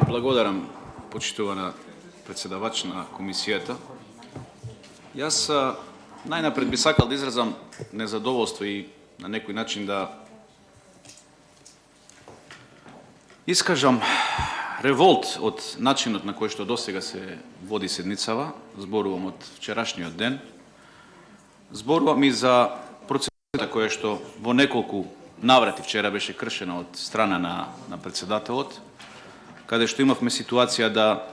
Благодарам, почитувана председавач на комисијата. Јас најнапред би сакал да изразам незадоволство и на некој начин да искажам револт од начинот на кој што досега се води седницава, зборувам од вчерашниот ден, зборувам и за процедурата која што во неколку наврати вчера беше кршена од страна на председателот, каде што имавме ситуација да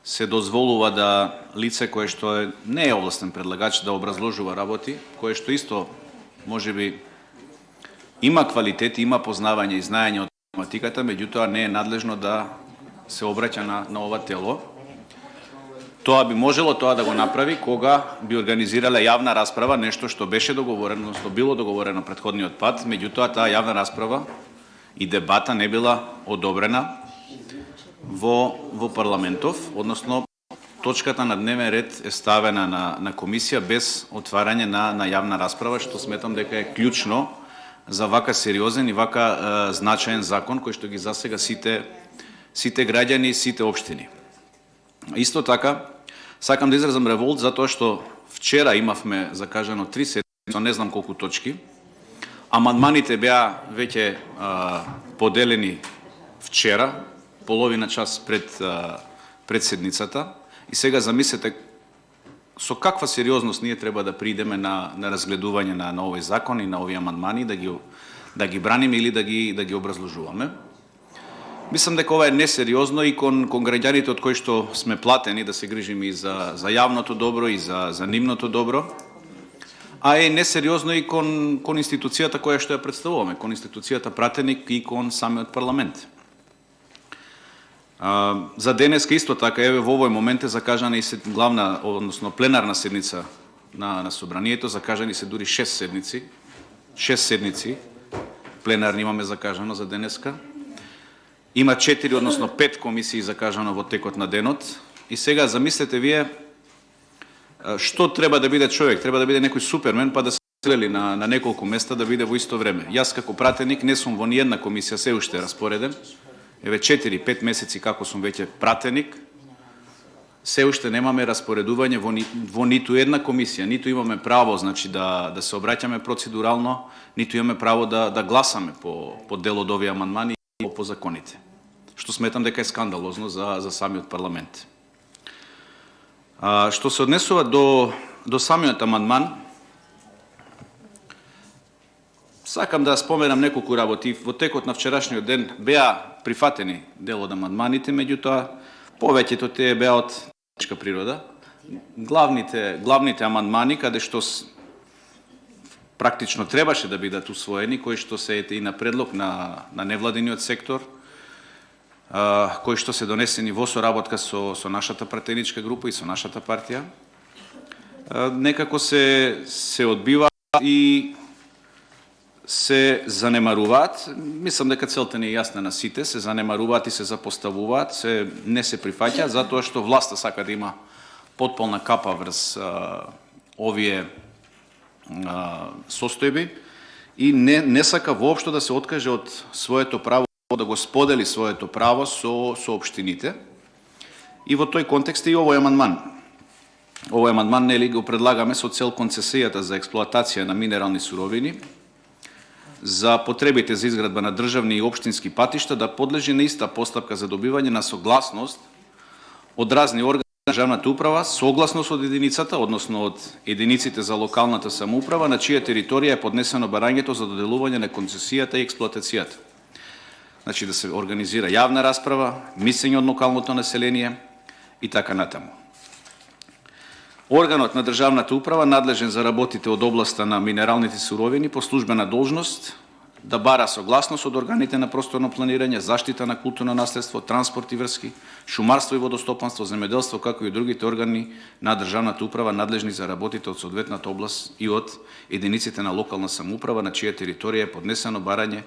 се дозволува да лице кое што не е овластен предлагач да образложува работи, кое што исто можеби има квалитет, има познавање и знаење од математиката, меѓутоа не е надлежно да се обраќа на ова тело. Тоа би можело да го направи кога би организирале јавна расправа, нешто што беше договорено, односно било договорено претходниот пат, меѓутоа таа јавна расправа и дебата не била одобрена во парламентов, односно точката на дневен ред е ставена на комисија без отварање на јавна расправа, што сметам дека е клучно за вака сериозен и вака значаен закон кој што ги засега сите граѓани и сите општини. Исто така, сакам да изразам револт затоа што вчера имавме закажано 3 седмици, не знам колку точки. Амандманите беа веќе поделени вчера, половина час пред седницата, и сега замислете со каква сериозност ние треба да придеме на разгледување на овој закон и на овие амандмани, да ги браниме или да ги образложуваме. Мислам дека ова е несериозно и кон граѓаните од кои што сме платени да се грижиме и за јавното добро и за нивното добро, а е несериозно и кон институцијата која што ја представуваме, кон институцијата пратеник и кон самиот парламент. За денеска исто така, еве во овој момент е закажана и главна, односно пленарна седница на собранието, закажани се дури 6 седници. 6 седници пленарни имаме закажано за денеска. Има 4, односно 5 комисии закажано во текот на денот. И сега замислете вие што треба да биде човек? Треба да биде некој супермен па да се стрели на неколку места да биде во исто време. Јас како пратеник не сум во ниедна комисија се уште распореден. Еве 4-5 месеци како сум веќе пратеник, се уште немаме распоредување во ниту една комисија, ниту имаме право значи да се обраќаме процедурално, ниту имаме право да гласаме по дел од овие амандмани и по законите. Што сметам дека е скандалозно за самиот парламент. Што се однесува до самиот амандман, сакам да споменам неколку работи. Во текот на вчерашниот ден беа прифатени дел од амандманите, меѓутоа повеќето тие беа од техничка природа. Главните амандмани каде што практично требаше да бидат усвоени, кои што се и на предлог на невладиниот сектор, кои што се донесени во соработка со нашата пратеничка група и со нашата партија, некако се одбиваат и се занемаруваат. Мислам дека целта не е јасна на сите, се занемаруваат и се запоставуваат, не се прифаќаат, затоа што власта сака да има потполна капа врз овие состојби и не сака воопшто да се откаже од своето право да го сподели своето право со општините. И во тој контекст и овој амандман. Овој амандман нели го предлагаме со цел концесијата за експлоатација на минерални суровини за потребите за изградба на државни и општински патишта да подлежи на иста постапка за добивање на согласност од разни органи на државната управа, согласност од единицата, односно од единиците за локалната самоуправа, на чија територија е поднесено барањето за доделување на концесијата и експлоатацијата. Значи да се организира јавна расправа, мислење од локалното население и така натаму. Органот на државната управа, надлежен за работите од областа на минералните суровини, по службена должност да бара согласност од органите на просторно планирање, заштита на културно наследство, транспорт и врски, шумарство и водостопанство, земјоделство, како и другите органи на државната управа, надлежни за работите од соодветната област и од единиците на локална самоуправа, на чија територија е поднесено барање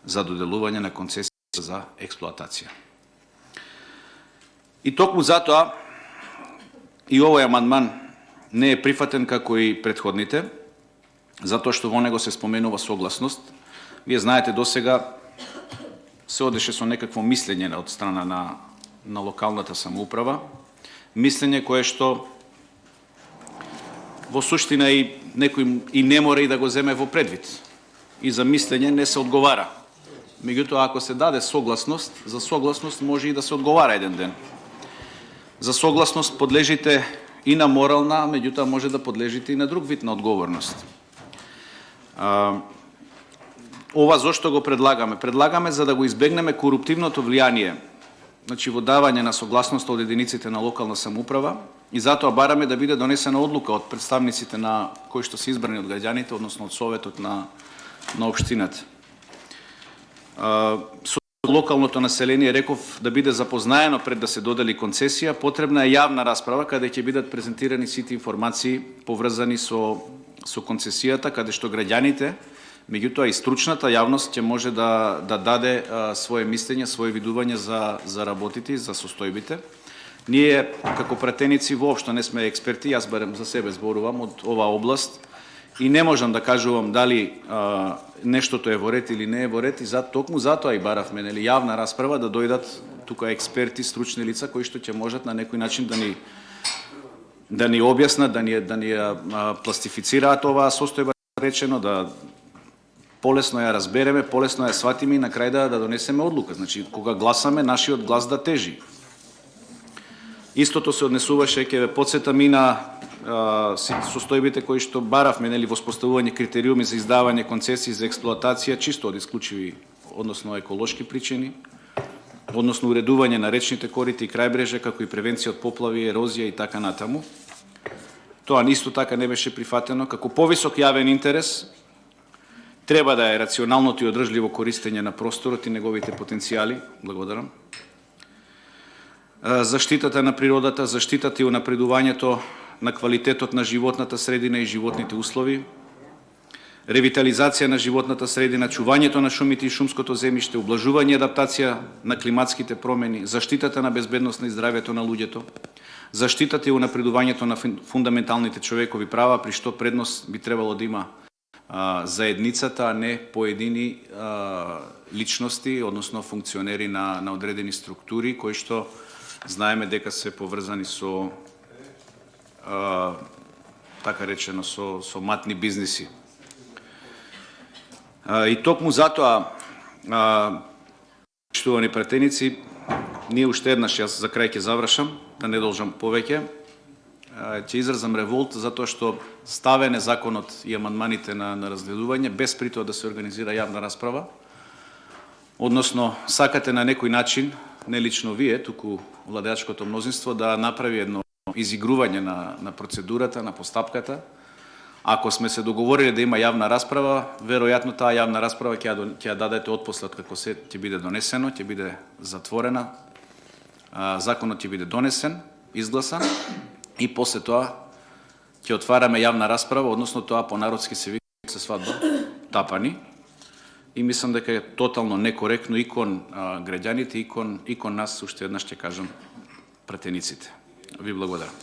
за доделување на концесија за експлоатација. И токму затоа и овој амандман не е прифатен како и претходните, затоа што во него се споменува согласност. Вие знаете досега се одеше со некакво мислење од страна на локалната самоуправа, мислење кое што во суштина и некој и не мора и да го земе во предвид. И за мислење не се одговара. Меѓутоа, ако се даде согласност, за согласност може и да се одговара еден ден. За согласност подлежите и на морална, меѓутоа може да подлежите и на друг вид на одговорност. Ова зошто го предлагаме? Предлагаме за да го избегнеме коруптивното влијание, значи во давање на согласност од единиците на локална самоуправа, и затоа бараме да биде донесена одлука од представниците на кои што се избрани од граѓаните, односно од советот на општината. Со локалното население, реков, да биде запознаено пред да се додели концесија, потребна е јавна расправа каде ќе бидат презентирани сите информации поврзани со концесијата, каде што граѓаните, меѓутоа и стручната јавност ќе може да даде свое мислење, своje видување за работите и за состојбите. Ние како пратеници воопшто не сме експерти, јас барем за себе зборувам од оваа област и не можам да кажувам дали нештото е во ред или не е во ред, и токму затоа и баравме јавна расправа, да дојдат тука експерти, стручни лица кои што ќе можат на некој начин да ни објаснат, да ни пластифицираат оваа состојба, речено, да полесно ја разбереме, полесно ја сватиме и на крај да донесеме одлука. Значи, кога гласаме, нашиот глас да тежи. Истото се однесуваше, ќе ве потсетам и на состојбите кои што баравме, воспоставување критериуми за издавање концесии за експлоатација, чисто од исклучиви, односно еколошки причини, односно уредување на речните корити и крајбрежја, како и превенција од поплави, ерозија и така натаму. Тоа исто така не беше прифатено. Како повисок јавен интерес, треба да е рационалното и одржливо користење на просторот и неговите потенцијали. Благодарам. Заштитата на природата, заштитата и унапредувањето на квалитетот на животната средина и животните услови, ревитализација на животната средина, чувањето на шумите и шумското земјиште, ублажување и адаптација на климатските промени, заштитата на безбедност и здравјето на луѓето, заштитата и унапредувањето на фундаменталните човекови права, при што предност би требало да има заедницата, а не поедини личности, односно функционери на одредени структури, кои што знаеме дека се поврзани со така речено со матни бизниси. И токму затоа, поштувани пратеници, ние уште еднаш, јас за крај ќе завршам, да не должам повеќе, ќе изразам револт затоа што ставене законот и амандманите на разгледување без при тоа да се организира јавна расправа, односно сакате на некој начин, не лично вие, туку владеачкото мнозинство, да направи едно изигрување на процедурата, на постапката. Ако сме се договорили да има јавна расправа, веројатно таа јавна расправа ќе ја дадете отпосле како се ќе биде донесено, ќе биде затворена, законот ќе биде донесен, изгласан и после тоа ќе отвараме јавна расправа, односно тоа по народски се вика се свадба, тапани. И мислам дека е тотално некоректно и кон граѓаните, и кон нас, уште еднаш ќе кажам, пратениците. Ви благодарам.